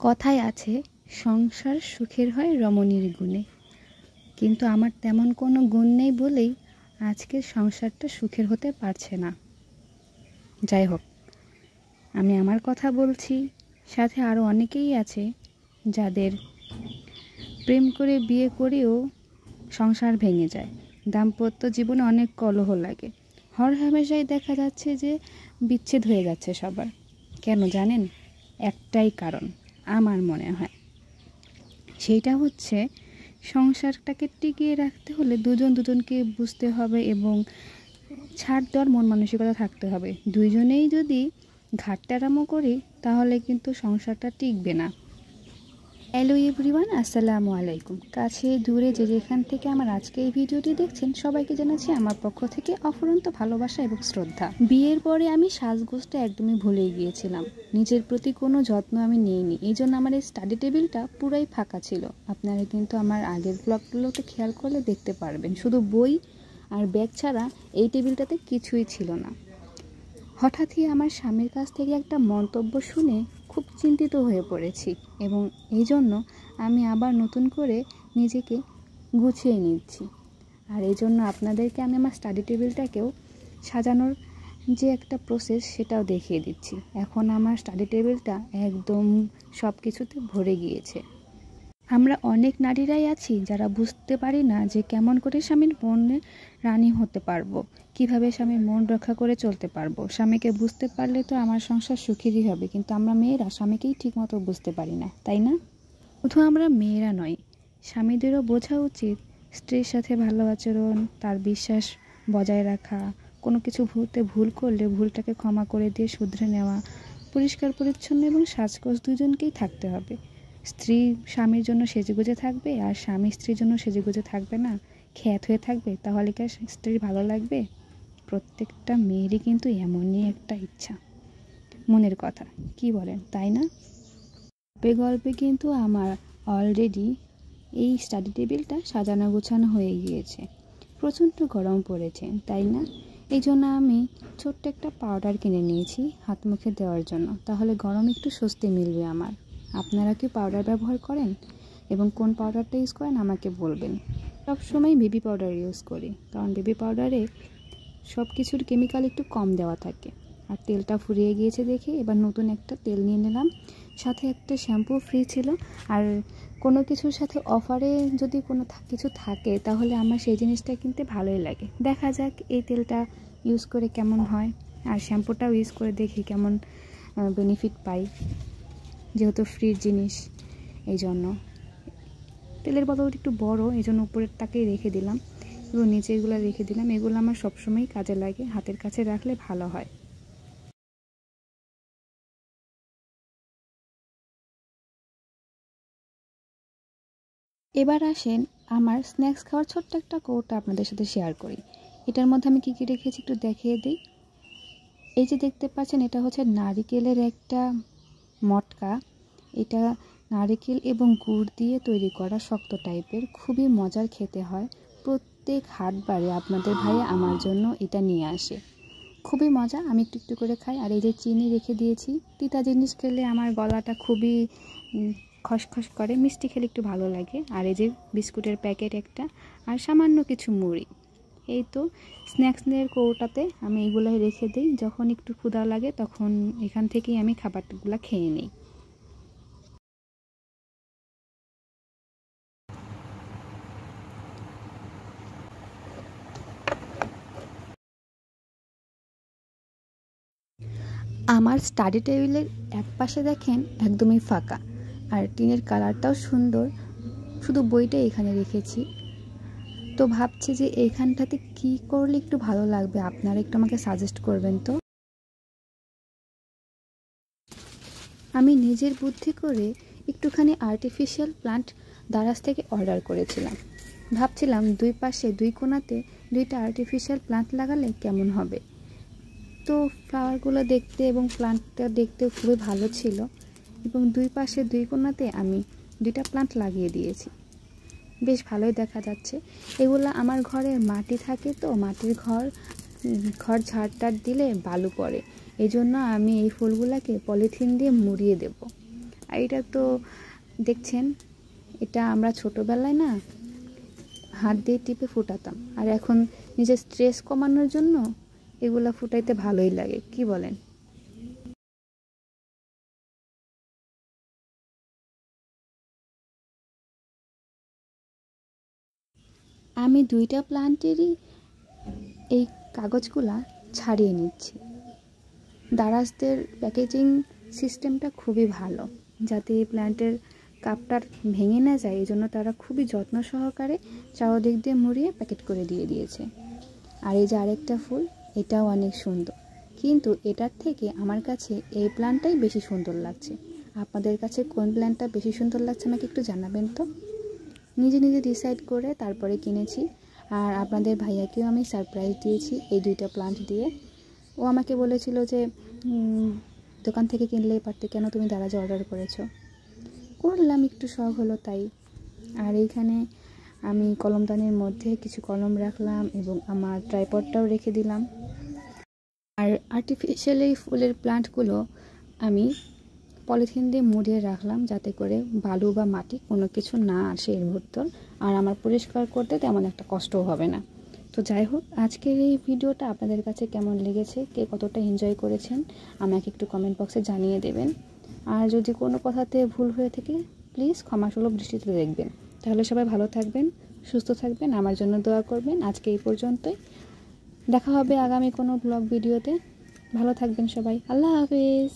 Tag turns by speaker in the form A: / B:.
A: কথায় আছে সংসার সুখের হয় রমণীর গুণে, কিন্তু আমার তেমন কোনো গুণ নেই বলেই আজকের সংসারটা সুখের হতে পারছে না। যাই হোক, আমি আমার কথা বলছি, সাথে আরও অনেকেই আছে যাদের প্রেম করে বিয়ে করেও সংসার ভেঙে যায়, দাম্পত্য জীবনে অনেক কলহ লাগে, হরহামেশাই দেখা যাচ্ছে যে বিচ্ছেদ হয়ে যাচ্ছে সবার। কেন জানেন? একটাই কারণ আমার মনে হয়, সেইটা হচ্ছে সংসারটাকে টিকিয়ে রাখতে হলে দুজনকে বুঝতে হবে এবং ছাড় দেওয়ার মন মানসিকতা থাকতে হবে। দুইজনেই যদি ঘাটতারামো করি তাহলে কিন্তু সংসারটা টিকবে না। হ্যালো এভরিওয়ান, আসসালামু আলাইকুম। কাছে দূরে যে যেখান থেকে আমার আজকে এই ভিডিওটি দেখছেন সবাইকে জানাচ্ছি আমার পক্ষ থেকে অফুরন্ত ভালোবাসা এবং শ্রদ্ধা। বিয়ের পরে আমি সাজগোজটা একদমই ভুলেই গিয়েছিলাম, নিজের প্রতি কোনো যত্ন আমি নিইনি, এই জন্য আমার এই স্টাডি টেবিলটা পুরাই ফাঁকা ছিল। আপনারা কিন্তু আমার আগের ব্লগগুলোতে খেয়াল করলে দেখতে পারবেন, শুধু বই আর ব্যাগ ছাড়া এই টেবিলটাতে কিছুই ছিল না। হঠাৎই আমার স্বামীর কাছ থেকে একটা মন্তব্য শুনে খুব চিন্তিত হয়ে পড়েছি এবং এই জন্য আমি আবার নতুন করে নিজেকে গুছিয়ে নিচ্ছি। আর এই জন্য আপনাদেরকে আমি আমার স্টাডি টেবিলটাকেও সাজানোর যে একটা প্রসেস সেটাও দেখিয়ে দিচ্ছি। এখন আমার স্টাডি টেবিলটা একদম সব কিছুতে ভরে গিয়েছে। আমরা অনেক নারীরাই আছি যারা বুঝতে পারি না যে কেমন করে স্বামীর মনের রানী হতে পারবো, কিভাবে স্বামীর মন রক্ষা করে চলতে পারবো। স্বামীকে বুঝতে পারলে তো আমার সংসার সুখেরই হবে, কিন্তু আমরা মেয়েরা স্বামীকেই ঠিকমতো বুঝতে পারি না, তাই না? শুধু আমরা মেয়েরা নয়, স্বামীদেরও বোঝা উচিত স্ত্রীর সাথে ভালো আচরণ, তার বিশ্বাস বজায় রাখা, কোনো কিছু ভুল করলে ভুলটাকে ক্ষমা করে দিয়ে শুধরে নেওয়া, পরিষ্কার পরিচ্ছন্ন এবং সাজগোজ দুজনকেই থাকতে হবে। স্ত্রী স্বামীর জন্য সেজেগুজে থাকবে আর স্বামী স্ত্রীর জন্য সেজেগুজে থাকবে না, খ্যাত হয়ে থাকবে, তাহলে কি স্ত্রীর ভালো লাগবে? প্রত্যেকটা মেয়েরই কিন্তু এমনই একটা ইচ্ছা, মনের কথা, কি বলেন, তাই না? গল্পে কিন্তু আমার অলরেডি এই স্টাডি টেবিলটা সাজানো গোছানো হয়ে গিয়েছে। প্রচণ্ড গরম পড়েছে, তাই না? এই জন্য আমি ছোট্ট একটা পাউডার কিনে নিয়েছি হাত মুখে দেওয়ার জন্য, তাহলে গরম একটু স্বস্তি মিলবে আমার। আপনারা কি পাউডার ব্যবহার করেন এবং কোন পাউডারটা ইউজ করেন আমাকে বলবেন। সবসময় বেবি পাউডার ইউজ করি, কারণ বেবি পাউডারে সব কিছুর কেমিক্যাল একটু কম দেওয়া থাকে। আর তেলটা ফুরিয়ে গিয়েছে দেখে এবার নতুন একটা তেল নিয়ে নিলাম, সাথে একটা শ্যাম্পু ফ্রি ছিল। আর কোনো কিছুর সাথে অফারে যদি কোনো কিছু থাকে তাহলে আমার সেই জিনিসটা কিনতে ভালোই লাগে। দেখা যাক এই তেলটা ইউজ করে কেমন হয়, আর শ্যাম্পুটাও ইউজ করে দেখি কেমন বেনিফিট পাই, যেহেতু ফ্রির জিনিস। এই জন্য তেলের বোতলটা একটু বড়, এই জন্য উপরের তাকেই রেখে দিলাম এবং নিচেগুলো রেখে দিলাম। এগুলো আমার সবসময় কাজে লাগে, হাতের কাছে রাখলে ভালো হয়। এবার আসেন আমার স্ন্যাক্স খাওয়ার ছোট্ট একটা কৌটা আপনাদের সাথে শেয়ার করি। এটার মধ্যে আমি কী কী রেখেছি একটু দেখিয়ে দিই। এই যে দেখতে পাচ্ছেন, এটা হচ্ছে নারিকেলের একটা মটকা। এটা নারিকেল এবং গুড় দিয়ে তৈরি করা, শক্ত টাইপের, খুবই মজার খেতে হয়। প্রত্যেক হাটবারে আপনাদের ভাই আমার জন্য এটা নিয়ে আসে, খুবই মজা। আমি একটু একটু করে খাই। আর এই যে চিনি রেখে দিয়েছি, তিতা জিনিস খেলে আমার গলাটা খুবই খসখস করে, মিষ্টি খেলে একটু ভালো লাগে। আর এই যে বিস্কুটের প্যাকেট একটা, আর সামান্য কিছু মুড়ি। এই তো স্ন্যাক্সের কৌটাতে আমি এইগুলোই রেখে দিই, যখন একটু ক্ষুধা লাগে তখন এখান থেকেই আমি খাবারগুলো খেয়ে নিই। আমার স্টাডি টেবিলের এক পাশে দেখেন একদমই ফাঁকা, আর টিনের কালারটাও সুন্দর, শুধু বইটা এখানে রেখেছি। তো ভাবছি যে এইখানটাতে কি করলে একটু ভালো লাগবে, আপনারা একটু আমাকে সাজেস্ট করবেন তো। আমি নিজের বুদ্ধি করে একটুখানি আর্টিফিশিয়াল প্লান্ট দারাজ থেকে অর্ডার করেছিলাম। ভাবছিলাম দুই পাশে দুই কোণাতে দুইটা আর্টিফিশিয়াল প্লান্ট লাগালে কেমন হবে। তো ফ্লাওয়ারগুলো দেখতে এবং প্লান্টটা দেখতেও খুবই ভালো ছিল, এবং দুই পাশে দুই কোণাতে আমি দুইটা প্লান্ট লাগিয়ে দিয়েছি, বেশ ভালোই দেখা যাচ্ছে। এগুলো আমার ঘরে মাটি থাকে, তো মাটির ঘর ঝাড়টার দিলে বালু পড়ে, এই জন্য আমি এই ফুলগুলোকে পলিথিন দিয়ে মুড়িয়ে দেব। আর এটা তো দেখছেন, এটা আমরা ছোটোবেলায় না হাত দিয়ে টিপে ফুটাতাম, আর এখন নিজের স্ট্রেস কমানোর জন্য এগুলা ফুটাইতে ভালোই লাগে, কি বলেন? আমি দুইটা প্লান্টেরই এই কাগজগুলা ছাড়িয়ে নিচ্ছি। দারাজদের প্যাকেজিং সিস্টেমটা খুবই ভালো, যাতে এই প্ল্যান্টের কাপটার ভেঙে না যায়, এই জন্য তারা খুবই যত্ন সহকারে চারদিক দিয়ে মুড়িয়ে প্যাকেট করে দিয়ে দিয়েছে। আর এই যে আরেকটা ফুল, এটাও অনেক সুন্দর, কিন্তু এটার থেকে আমার কাছে এই প্ল্যান্টটাই বেশি সুন্দর লাগছে। আপনাদের কাছে কোন প্ল্যান্টটা বেশি সুন্দর লাগছে আমাকে একটু জানাবেন তো। নিজে নিজে ডিসাইড করে তারপরে কিনেছি। আর আপনাদের ভাইয়াকেও আমি সারপ্রাইজ দিয়েছি এই দুইটা প্লান্ট দিয়ে। ও আমাকে বলেছিল যে দোকান থেকে কিনলেই পারতে, কেন তুমি দারাজে অর্ডার করেছো? করলাম, একটু শখ হলো তাই। আর এইখানে আমি কলমদানির মধ্যে কিছু কলম রাখলাম এবং আমার ট্রাইপডটাও রেখে দিলাম। আর আর্টিফিশিয়াল এই ফুলের প্লান্টগুলো আমি পলিথিন দিয়ে মুড়িয়ে রাখলাম, যাতে করে বালু বা মাটি কোনো কিছু না আসে এর ভিতর, আর আমার পরিষ্কার করতে তেমন একটা কষ্টও হবে না। তো যাই হোক, আজকের এই ভিডিওটা আপনাদের কাছে কেমন লেগেছে, কে কতটা এনজয় করেছেন আমাকে একটু কমেন্ট বক্সে জানিয়ে দেবেন। আর যদি কোনো কথাতে ভুল হয়ে থাকে প্লিজ ক্ষমাসুলভ দৃষ্টিতে দেখবেন। তাহলে সবাই ভালো থাকবেন, সুস্থ থাকবেন, আমার জন্য দোয়া করবেন। আজকে এই পর্যন্তই, দেখা হবে আগামী কোনো ব্লগ ভিডিওতে। ভালো থাকবেন সবাই, আল্লাহ হাফেজ।